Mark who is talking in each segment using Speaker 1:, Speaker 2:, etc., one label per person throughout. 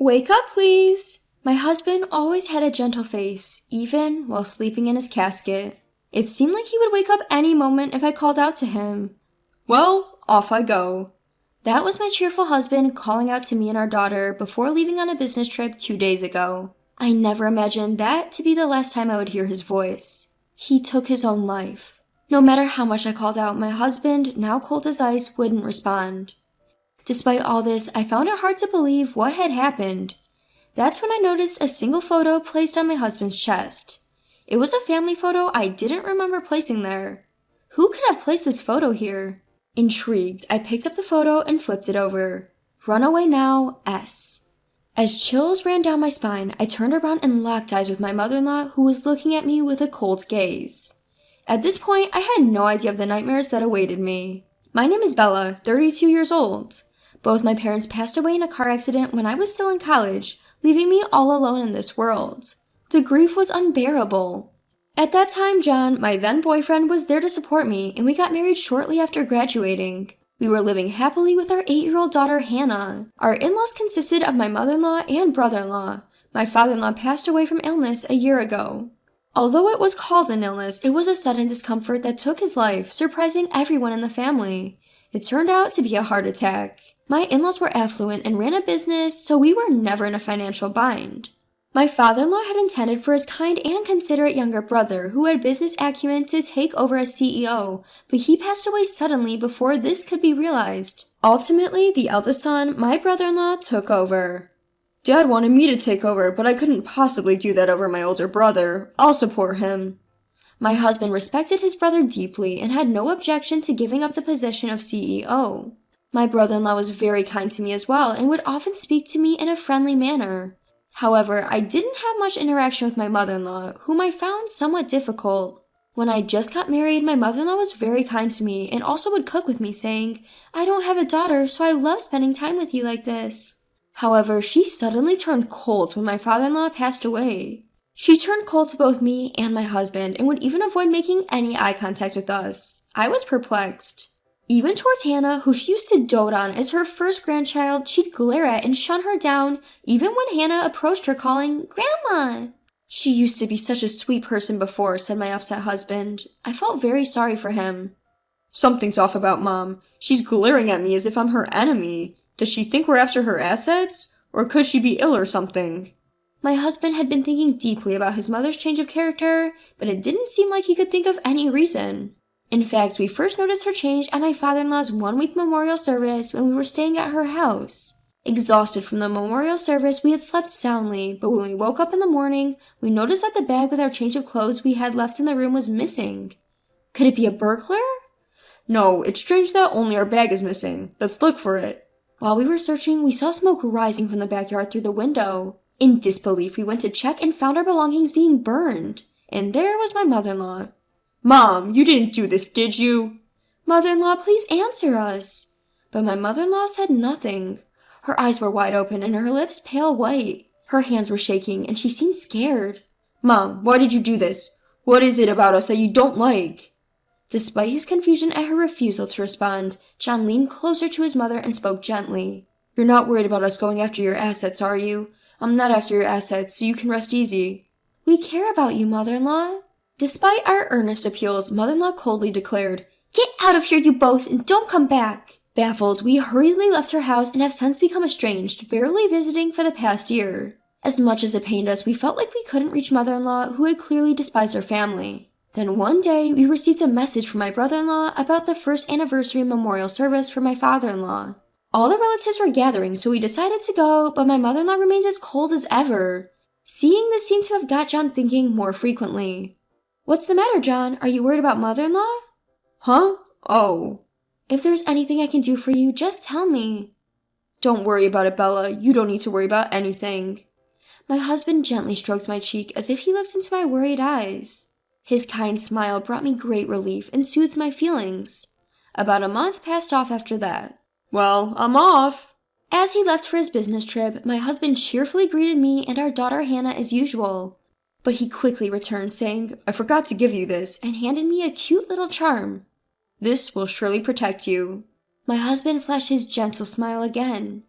Speaker 1: Wake up, please. My husband always had a gentle face, even while sleeping in his casket. It seemed like he would wake up any moment if I called out to him. Well, off I go. That was my cheerful husband calling out to me and our daughter before leaving on a business trip 2 days ago. I never imagined that to be the last time I would hear his voice. He took his own life. No matter how much I called out, my husband, now cold as ice, wouldn't respond. Despite all this, I found it hard to believe what had happened. That's when I noticed a single photo placed on my husband's chest. It was a family photo I didn't remember placing there. Who could have placed this photo here? Intrigued, I picked up the photo and flipped it over. Runaway now, S. As chills ran down my spine, I turned around and locked eyes with my mother-in-law, who was looking at me with a cold gaze. At this point, I had no idea of the nightmares that awaited me. My name is Bella, 32 years old. Both my parents passed away in a car accident when I was still in college, leaving me all alone in this world. The grief was unbearable. At that time, John, my then boyfriend, was there to support me, and we got married shortly after graduating. We were living happily with our 8-year-old daughter, Hannah. Our in-laws consisted of my mother-in-law and brother-in-law. My father-in-law passed away from illness a year ago. Although it was called an illness, it was a sudden discomfort that took his life, surprising everyone in the family. It turned out to be a heart attack. My in-laws were affluent and ran a business, so we were never in a financial bind. My father-in-law had intended for his kind and considerate younger brother, who had business acumen, to take over as CEO, but he passed away suddenly before this could be realized. Ultimately, the eldest son, my brother-in-law, took over. Dad wanted me to take over, but I couldn't possibly do that over my older brother. I'll support him. My husband respected his brother deeply and had no objection to giving up the position of CEO. My brother-in-law was very kind to me as well and would often speak to me in a friendly manner. However, I didn't have much interaction with my mother-in-law, whom I found somewhat difficult. When I just got married, my mother-in-law was very kind to me and also would cook with me, saying, "I don't have a daughter, so I love spending time with you like this." However, she suddenly turned cold when my father-in-law passed away. She turned cold to both me and my husband and would even avoid making any eye contact with us. I was perplexed. Even towards Hannah, who she used to dote on as her first grandchild, she'd glare at and shun her down, even when Hannah approached her calling, "Grandma!" "She used to be such a sweet person before," said my upset husband. I felt very sorry for him. "Something's off about Mom. She's glaring at me as if I'm her enemy. Does she think we're after her assets? Or could she be ill or something?" My husband had been thinking deeply about his mother's change of character, but it didn't seem like he could think of any reason. In fact, we first noticed her change at my father-in-law's one-week memorial service when we were staying at her house. Exhausted from the memorial service, we had slept soundly, but when we woke up in the morning, we noticed that the bag with our change of clothes we had left in the room was missing. Could it be a burglar? "No, it's strange that only our bag is missing. Let's look for it." While we were searching, we saw smoke rising from the backyard through the window. In disbelief, we went to check and found our belongings being burned. And there was my mother-in-law. "Mom, you didn't do this, did you?" "Mother-in-law, please answer us." But my mother-in-law said nothing. Her eyes were wide open and her lips pale white. Her hands were shaking and she seemed scared. "Mom, why did you do this? What is it about us that you don't like?" Despite his confusion at her refusal to respond, John leaned closer to his mother and spoke gently. "You're not worried about us going after your assets, are you? I'm not after your assets, so you can rest easy." "We care about you, mother-in-law." Despite our earnest appeals, mother-in-law coldly declared, "Get out of here, you both, and don't come back." Baffled, we hurriedly left her house and have since become estranged, barely visiting for the past year. As much as it pained us, we felt like we couldn't reach mother-in-law, who had clearly despised our family. Then one day, we received a message from my brother-in-law about the first anniversary memorial service for my father-in-law. All the relatives were gathering, so we decided to go, but my mother-in-law remained as cold as ever. Seeing this seemed to have got John thinking more frequently. "What's the matter, John? Are you worried about mother-in-law?" "Huh? Oh." "If there's anything I can do for you, just tell me." "Don't worry about it, Bella. You don't need to worry about anything." My husband gently stroked my cheek as if he looked into my worried eyes. His kind smile brought me great relief and soothed my feelings. About a month passed off after that. "Well, I'm off." As he left for his business trip, my husband cheerfully greeted me and our daughter Hannah as usual. But he quickly returned, saying, "I forgot to give you this," and handed me a cute little charm. "This will surely protect you." My husband flashed his gentle smile again.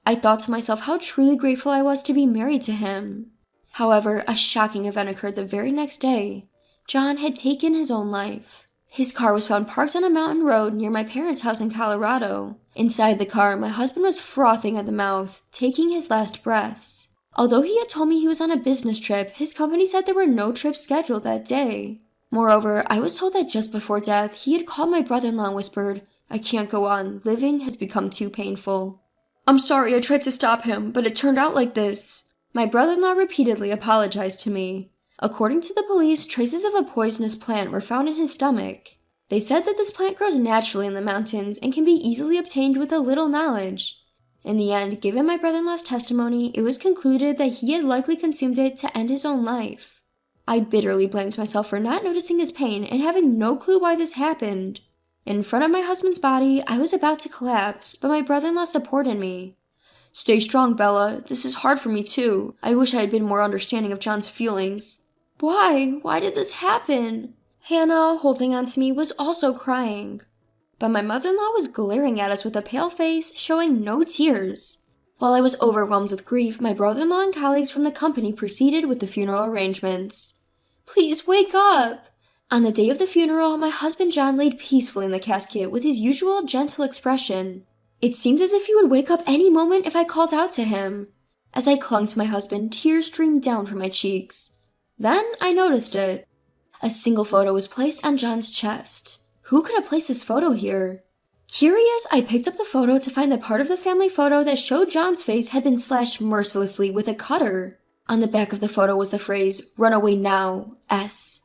Speaker 1: I thought to myself how truly grateful I was to be married to him. However, a shocking event occurred the very next day. John had taken his own life. His car was found parked on a mountain road near my parents' house in Colorado. Inside the car, my husband was frothing at the mouth, taking his last breaths. Although he had told me he was on a business trip, his company said there were no trips scheduled that day. Moreover, I was told that just before death, he had called my brother-in-law and whispered, "I can't go on. Living has become too painful." "I'm sorry, I tried to stop him, but it turned out like this." My brother-in-law repeatedly apologized to me. According to the police, traces of a poisonous plant were found in his stomach. They said that this plant grows naturally in the mountains and can be easily obtained with a little knowledge. In the end, given my brother-in-law's testimony, it was concluded that he had likely consumed it to end his own life. I bitterly blamed myself for not noticing his pain and having no clue why this happened. In front of my husband's body, I was about to collapse, but my brother-in-law supported me. "Stay strong, Bella. This is hard for me too. I wish I had been more understanding of John's feelings." "Why? Why did this happen?" Hannah, holding on to me, was also crying. But my mother-in-law was glaring at us with a pale face, showing no tears. While I was overwhelmed with grief, my brother-in-law and colleagues from the company proceeded with the funeral arrangements. "Please wake up!" On the day of the funeral, my husband John laid peacefully in the casket with his usual gentle expression. It seemed as if he would wake up any moment if I called out to him. As I clung to my husband, tears streamed down from my cheeks. Then I noticed it. A single photo was placed on John's chest. Who could have placed this photo here? Curious, I picked up the photo to find the part of the family photo that showed John's face had been slashed mercilessly with a cutter. On the back of the photo was the phrase, "Runaway now, S."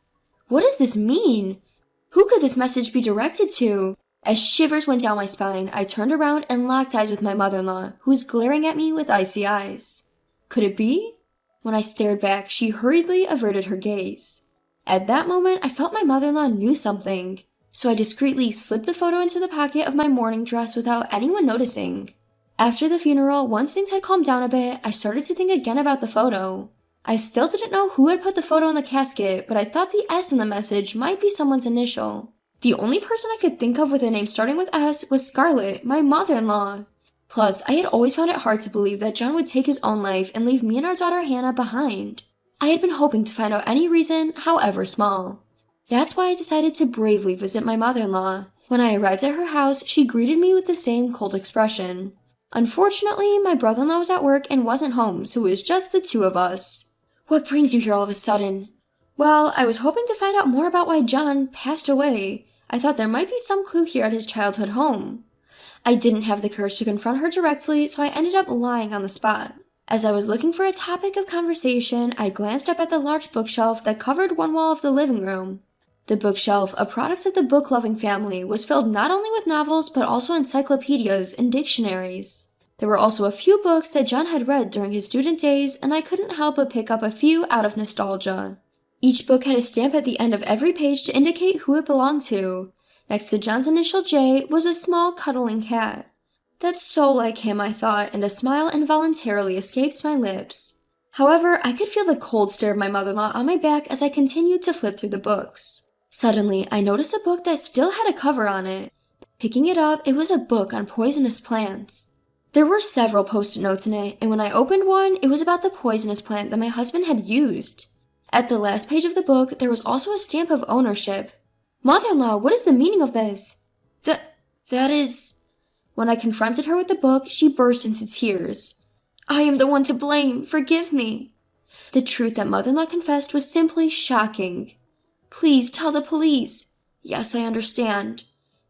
Speaker 1: What does this mean? Who could this message be directed to? As shivers went down my spine, I turned around and locked eyes with my mother-in-law, who was glaring at me with icy eyes. Could it be? When I stared back, she hurriedly averted her gaze. At that moment, I felt my mother-in-law knew something, so I discreetly slipped the photo into the pocket of my mourning dress without anyone noticing. After the funeral, once things had calmed down a bit, I started to think again about the photo. I still didn't know who had put the photo in the casket, but I thought the S in the message might be someone's initial. The only person I could think of with a name starting with S was Scarlett, my mother-in-law. Plus, I had always found it hard to believe that John would take his own life and leave me and our daughter Hannah behind. I had been hoping to find out any reason, however small. That's why I decided to bravely visit my mother-in-law. When I arrived at her house, she greeted me with the same cold expression. Unfortunately, my brother-in-law was at work and wasn't home, so it was just the two of us. "What brings you here all of a sudden?" "Well, I was hoping to find out more about why John passed away. I thought there might be some clue here at his childhood home." I didn't have the courage to confront her directly, so I ended up lying on the spot. As I was looking for a topic of conversation, I glanced up at the large bookshelf that covered one wall of the living room. The bookshelf, a product of the book-loving family, was filled not only with novels but also encyclopedias and dictionaries. There were also a few books that John had read during his student days, and I couldn't help but pick up a few out of nostalgia. Each book had a stamp at the end of every page to indicate who it belonged to. Next to John's initial J was a small cuddling cat. That's so like him, I thought, and a smile involuntarily escaped my lips. However, I could feel the cold stare of my mother-in-law on my back as I continued to flip through the books. Suddenly, I noticed a book that still had a cover on it. Picking it up, it was a book on poisonous plants. There were several post-it notes in it, and when I opened one, it was about the poisonous plant that my husband had used. At the last page of the book, there was also a stamp of ownership. "Mother-in-law, what is the meaning of this?" That is... When I confronted her with the book, she burst into tears. "I am the one to blame. Forgive me." The truth that mother-in-law confessed was simply shocking. "Please tell the police." "Yes, I understand."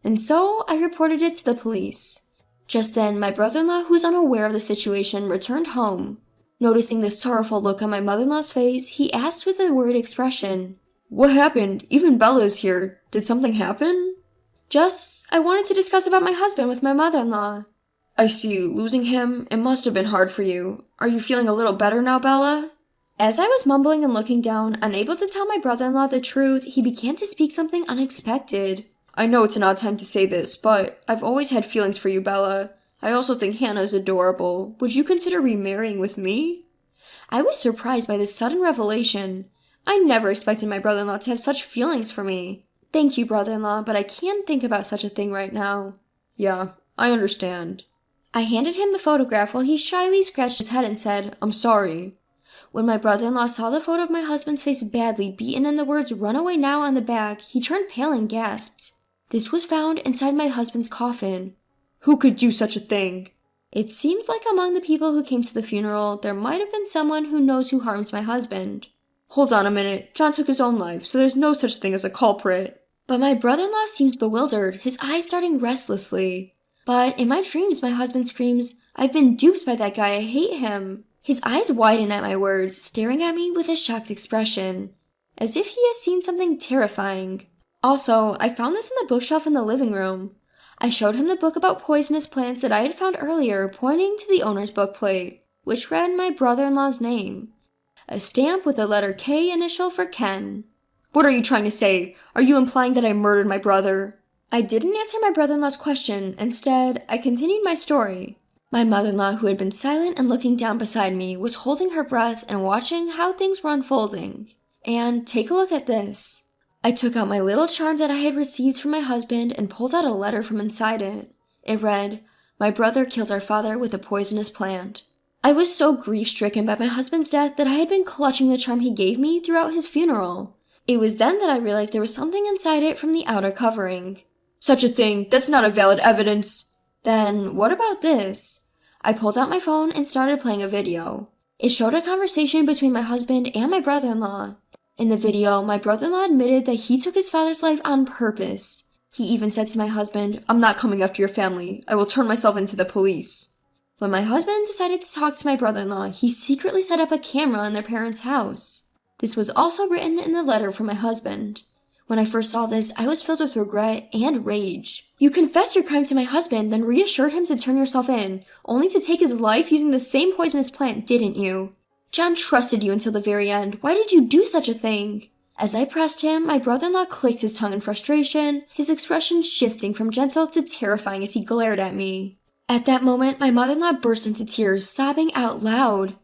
Speaker 1: And so I reported it to the police. Just then, my brother-in-law, who was unaware of the situation, returned home. Noticing the sorrowful look on my mother-in-law's face, he asked with a worried expression, "What happened? Even Bella is here. Did something happen?" I wanted to discuss about my husband with my mother-in-law." "I see. Losing him, it must have been hard for you. Are you feeling a little better now, Bella?" As I was mumbling and looking down, unable to tell my brother-in-law the truth, he began to speak something unexpected. "I know it's an odd time to say this, but I've always had feelings for you, Bella. I also think Hannah is adorable. Would you consider remarrying with me?" I was surprised by this sudden revelation. I never expected my brother-in-law to have such feelings for me. "Thank you, brother-in-law, but I can't think about such a thing right now." "Yeah, I understand." I handed him the photograph while he shyly scratched his head and said, "I'm sorry." When my brother-in-law saw the photo of my husband's face badly beaten and the words "Runaway now" on the back, he turned pale and gasped. This was found inside my husband's coffin. Who could do such a thing? It seems like among the people who came to the funeral, there might have been someone who knows who harmed my husband. Hold on a minute, John took his own life, so there's no such thing as a culprit. But my brother-in-law seems bewildered, his eyes darting restlessly. But in my dreams, my husband screams, "I've been duped by that guy, I hate him." His eyes widen at my words, staring at me with a shocked expression, as if he has seen something terrifying. Also, I found this in the bookshelf in the living room. I showed him the book about poisonous plants that I had found earlier, pointing to the owner's bookplate, which read my brother-in-law's name. A stamp with the letter K initial for Ken. What are you trying to say? Are you implying that I murdered my brother? I didn't answer my brother-in-law's question. Instead, I continued my story. My mother-in-law, who had been silent and looking down beside me, was holding her breath and watching how things were unfolding. And take a look at this. I took out my little charm that I had received from my husband and pulled out a letter from inside it. It read, "My brother killed our father with a poisonous plant." I was so grief-stricken by my husband's death that I had been clutching the charm he gave me throughout his funeral. It was then that I realized there was something inside it from the outer covering. Such a thing, that's not a valid evidence. Then, what about this? I pulled out my phone and started playing a video. It showed a conversation between my husband and my brother-in-law. In the video, my brother-in-law admitted that he took his father's life on purpose. He even said to my husband, "I'm not coming after your family. I will turn myself into the police." When my husband decided to talk to my brother-in-law, he secretly set up a camera in their parents' house. This was also written in the letter from my husband. When I first saw this, I was filled with regret and rage. You confessed your crime to my husband, then reassured him to turn yourself in, only to take his life using the same poisonous plant, didn't you? John trusted you until the very end. Why did you do such a thing? As I pressed him, my brother-in-law clicked his tongue in frustration, his expression shifting from gentle to terrifying as he glared at me. At that moment, my mother-in-law burst into tears, sobbing out loud.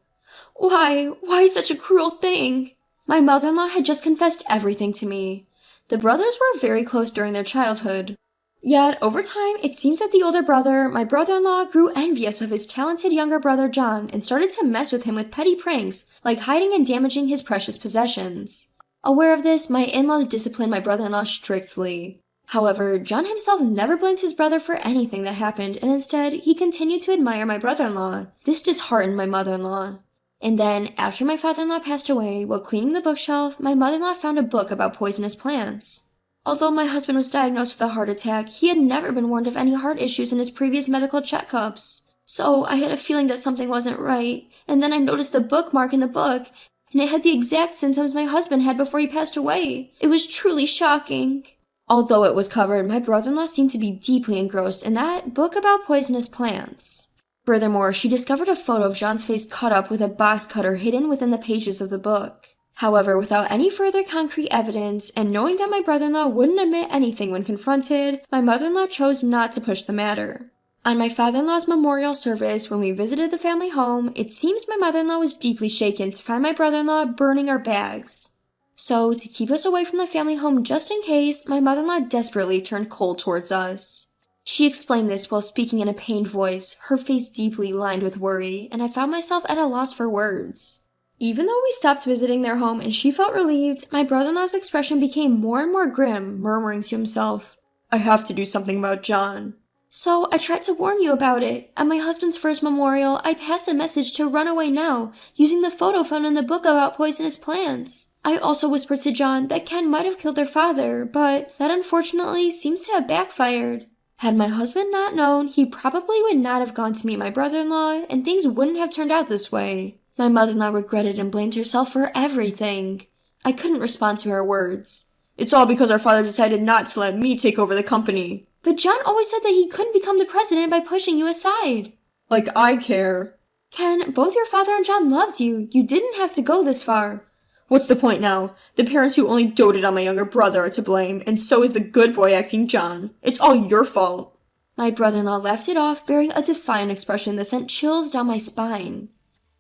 Speaker 1: Why such a cruel thing? My mother-in-law had just confessed everything to me. The brothers were very close during their childhood. Yet, over time, it seems that the older brother, my brother-in-law, grew envious of his talented younger brother John and started to mess with him with petty pranks, like hiding and damaging his precious possessions. Aware of this, my in-laws disciplined my brother-in-law strictly. However, John himself never blamed his brother for anything that happened, and instead, he continued to admire my brother-in-law. This disheartened my mother-in-law. And then, after my father-in-law passed away, while cleaning the bookshelf, my mother-in-law found a book about poisonous plants. Although my husband was diagnosed with a heart attack, he had never been warned of any heart issues in his previous medical checkups. So I had a feeling that something wasn't right, and then I noticed the bookmark in the book, and it had the exact symptoms my husband had before he passed away. It was truly shocking. Although it was covered, my brother-in-law seemed to be deeply engrossed in that book about poisonous plants. Furthermore, she discovered a photo of John's face cut up with a box cutter hidden within the pages of the book. However, without any further concrete evidence, and knowing that my brother-in-law wouldn't admit anything when confronted, my mother-in-law chose not to push the matter. On my father-in-law's memorial service, when we visited the family home, it seems my mother-in-law was deeply shaken to find my brother-in-law burning our bags. So, to keep us away from the family home just in case, my mother-in-law desperately turned cold towards us. She explained this while speaking in a pained voice, her face deeply lined with worry, and I found myself at a loss for words. Even though we stopped visiting their home and she felt relieved, my brother-in-law's expression became more and more grim, murmuring to himself, "I have to do something about John." So I tried to warn you about it. At my husband's first memorial, I passed a message to Runaway now, using the photo found in the book about poisonous plants. I also whispered to John that Ken might have killed their father, but that unfortunately seems to have backfired. Had my husband not known, he probably would not have gone to meet my brother-in-law, and things wouldn't have turned out this way. My mother-in-law regretted and blamed herself for everything. I couldn't respond to her words. "It's all because our father decided not to let me take over the company." "But John always said that he couldn't become the president by pushing you aside." "Like I care." "Ken, both your father and John loved you. You didn't have to go this far." "What's the point now? The parents who only doted on my younger brother are to blame, and so is the good boy acting John. It's all your fault." My brother-in-law laughed it off, bearing a defiant expression that sent chills down my spine.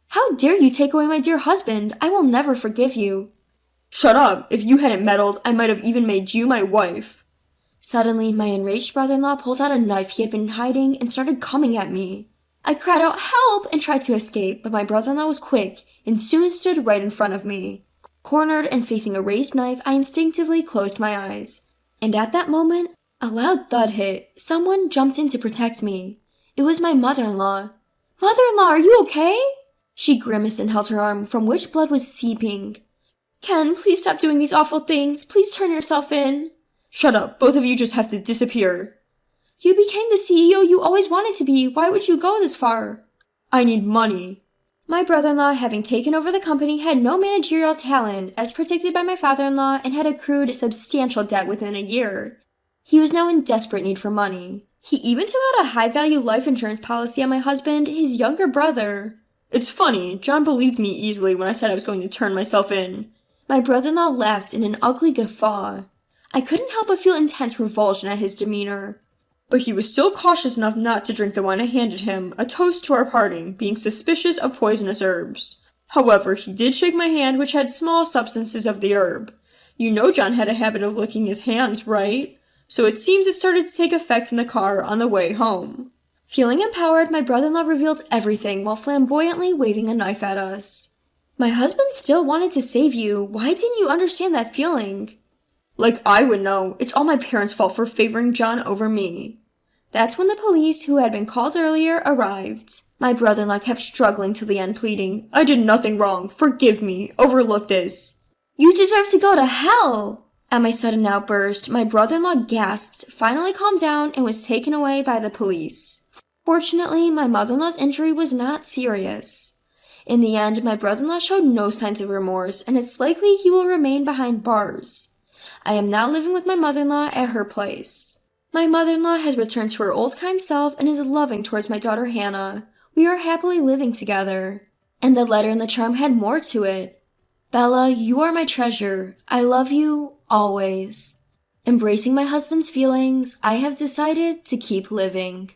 Speaker 1: "How dare you take away my dear husband? I will never forgive you." "Shut up! If you hadn't meddled, I might have even made you my wife." Suddenly, my enraged brother-in-law pulled out a knife he had been hiding and started coming at me. I cried out help and tried to escape, but my brother-in-law was quick and soon stood right in front of me. Cornered and facing a raised knife, I instinctively closed my eyes. And at that moment, a loud thud hit. Someone jumped in to protect me. It was my mother-in-law. Mother-in-law, are you okay? She grimaced and held her arm, from which blood was seeping. Ken, please stop doing these awful things. Please turn yourself in.
Speaker 2: Shut up. Both of you just have to disappear.
Speaker 1: You became the CEO you always wanted to be. Why would you go this far?
Speaker 2: I need money.
Speaker 1: My brother-in-law, having taken over the company, had no managerial talent, as predicted by my father-in-law, and had accrued substantial debt within a year. He was now in desperate need for money. He even took out a high-value life insurance policy on my husband, his younger brother.
Speaker 2: It's funny, John believed me easily when I said I was going to turn myself in.
Speaker 1: My brother-in-law laughed in an ugly guffaw. I couldn't help but feel intense revulsion at his demeanor.
Speaker 2: But he was still cautious enough not to drink the wine I handed him, a toast to our parting, being suspicious of poisonous herbs. However, he did shake my hand, which had small substances of the herb. You know John had a habit of licking his hands, right? So it seems it started to take effect in the car on the way home.
Speaker 1: Feeling empowered, my brother-in-law revealed everything while flamboyantly waving a knife at us. My husband still wanted to save you. Why didn't you understand that feeling?
Speaker 2: Like I would know. It's all my parents' fault for favoring John over me.
Speaker 1: That's when the police, who had been called earlier, arrived. My brother-in-law kept struggling to the end, pleading,
Speaker 2: I did nothing wrong. Forgive me. Overlook this.
Speaker 1: You deserve to go to hell! At my sudden outburst, my brother-in-law gasped, finally calmed down, and was taken away by the police. Fortunately, my mother-in-law's injury was not serious. In the end, my brother-in-law showed no signs of remorse, and it's likely he will remain behind bars. I am now living with my mother-in-law at her place. My mother-in-law has returned to her old kind self and is loving towards my daughter Hannah. We are happily living together. And the letter in the charm had more to it. Bella, you are my treasure. I love you, always. Embracing my husband's feelings, I have decided to keep living.